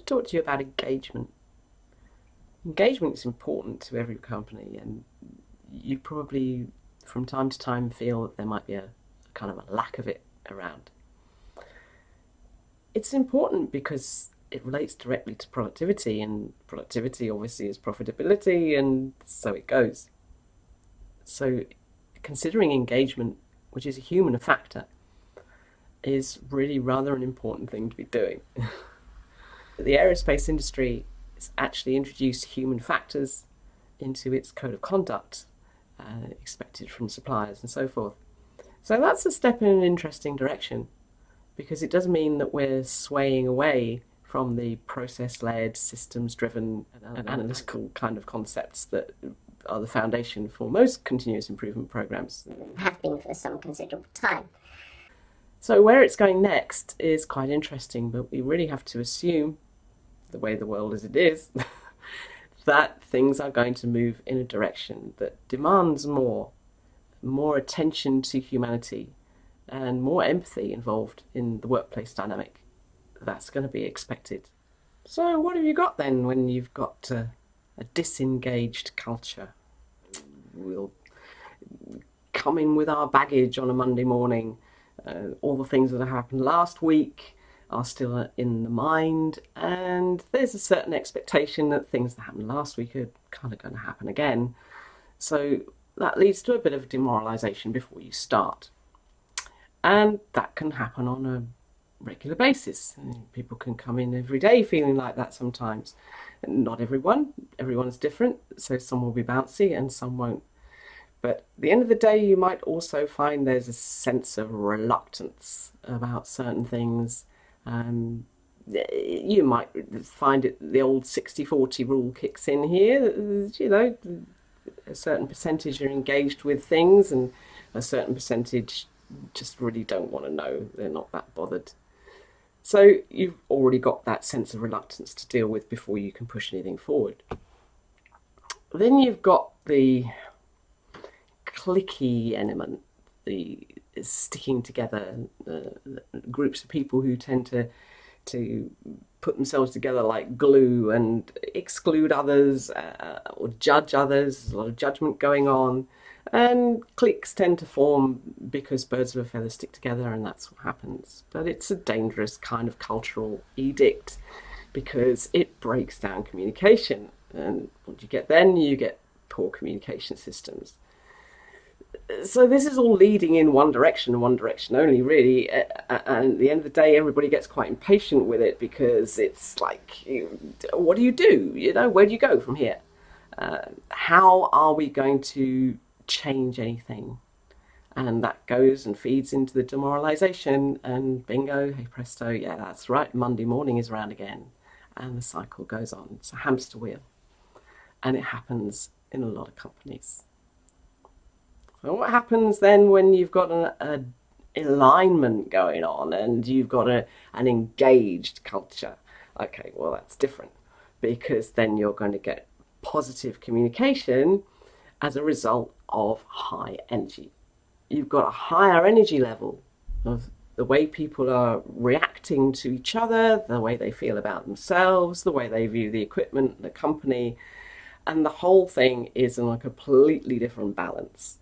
to talk to you about engagement. Engagement is important to every company, and you probably from time to time feel that there might be a kind of a lack of it around. It's important because it relates directly to productivity, and productivity obviously is profitability, and so it goes. So considering engagement, which is a human factor, is really rather an important thing to be doing. The aerospace industry has actually introduced human factors into its code of conduct, expected from suppliers and so forth. So that's a step in an interesting direction, because it does mean that we're swaying away from the process-led, systems-driven, and analytical kind of concepts that are the foundation for most continuous improvement programs. Have been for some considerable time. So where it's going next is quite interesting, but we really have to assume, the way the world as it is, that things are going to move in a direction that demands more attention to humanity and more empathy involved in the workplace dynamic. That's going to be expected. So what have you got then when you've got a disengaged culture? We'll come in with our baggage on a Monday morning. All the things that have happened last week are still in the mind, and there's a certain expectation that things that happened last week are kind of going to happen again. So that leads to a bit of demoralisation before you start. And that can happen on a regular basis. People can come in every day feeling like that sometimes. Not everyone's different, so some will be bouncy and some won't. But at the end of the day, you might also find there's a sense of reluctance about certain things. You might find it the old 60-40 rule kicks in here. You know, a certain percentage are engaged with things, and a certain percentage just really don't want to know. They're not that bothered. So you've already got that sense of reluctance to deal with before you can push anything forward. Then you've got the cliquey element, the sticking together, groups of people who tend to put themselves together like glue and exclude others or judge others. There's a lot of judgment going on, and cliques tend to form because birds of a feather stick together, and that's what happens. But it's a dangerous kind of cultural edict because it breaks down communication, and what you get then, you get poor communication systems. So this is all leading in one direction and one direction only, really. And at the end of the day, everybody gets quite impatient with it because it's like, what do? You know, where do you go from here? How are we going to change anything? And that goes and feeds into the demoralisation, and bingo, hey presto, yeah, that's right, Monday morning is around again. And the cycle goes on. It's a hamster wheel. And it happens in a lot of companies. So what happens then when you've got an alignment going on and you've got an engaged culture? Okay, well, that's different, because then you're going to get positive communication as a result of high energy. You've got a higher energy level of the way people are reacting to each other, the way they feel about themselves, the way they view the equipment, the company, and the whole thing is in a completely different balance.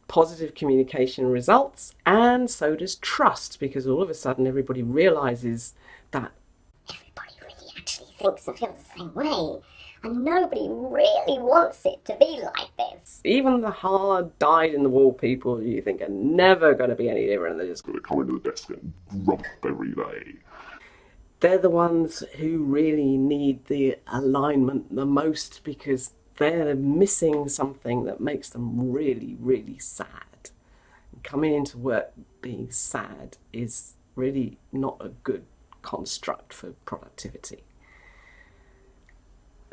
Positive communication results, and so does trust, because all of a sudden everybody realizes that everybody really actually thinks and feels the same way, and nobody really wants it to be like this. Even the hard, dyed-in-the-wall people you think are never going to be any different, they're just going to come into the desk and grump every day. They're the ones who really need the alignment the most, because they're missing something that makes them really, really sad. Coming into work being sad is really not a good construct for productivity.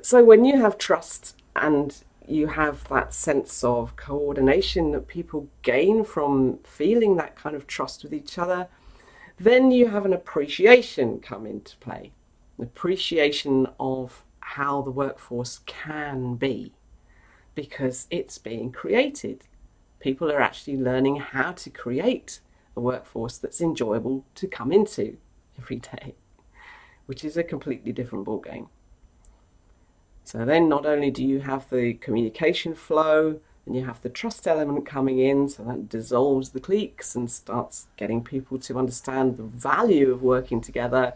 So when you have trust and you have that sense of coordination that people gain from feeling that kind of trust with each other, then you have an appreciation come into play. An appreciation of how the workforce can be, because it's being created. People are actually learning how to create a workforce that's enjoyable to come into every day. which is a completely different ballgame. So then not only do you have the communication flow, and you have the trust element coming in, so that dissolves the cliques and starts getting people to understand the value of working together.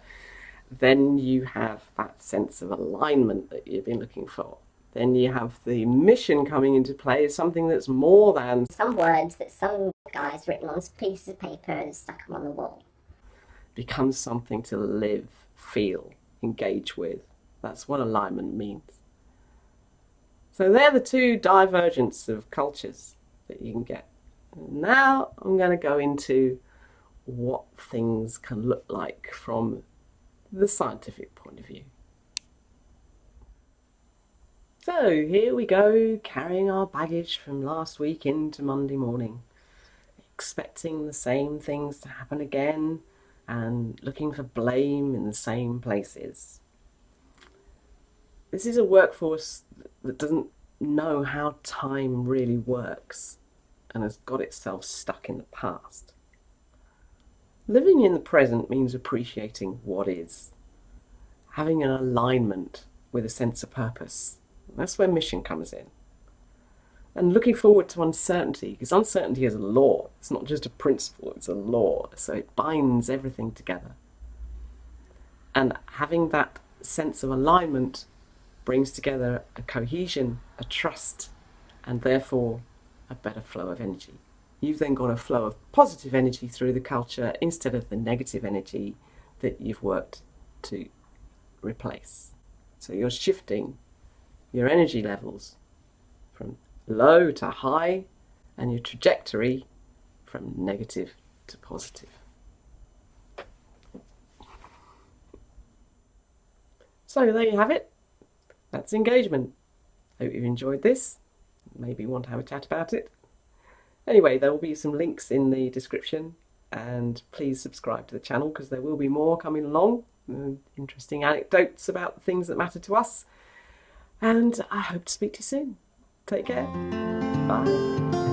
Then you have that sense of alignment that you've been looking for. Then you have the mission coming into play as something that's more than some words that some guy's written on pieces of paper and stuck them on the wall. Becomes something to live, feel, engage with. That's what alignment means. So they're the two divergents of cultures that you can get. And now I'm going to go into what things can look like from the scientific point of view. So here we go, carrying our baggage from last week into Monday morning, expecting the same things to happen again and looking for blame in the same places. This is a workforce that doesn't know how time really works and has got itself stuck in the past. Living in the present means appreciating what is, having an alignment with a sense of purpose. That's where mission comes in. And looking forward to uncertainty, because uncertainty is a law. It's not just a principle, it's a law. So it binds everything together. And having that sense of alignment brings together a cohesion, a trust, and therefore a better flow of energy. You've then got a flow of positive energy through the culture instead of the negative energy that you've worked to replace. So you're shifting your energy levels from low to high and your trajectory from negative to positive. So there you have it. That's engagement. Hope you've enjoyed this. Maybe want to have a chat about it. Anyway, there will be some links in the description, and please subscribe to the channel because there will be more coming along. Interesting anecdotes about the things that matter to us. And I hope to speak to you soon. Take care. Bye.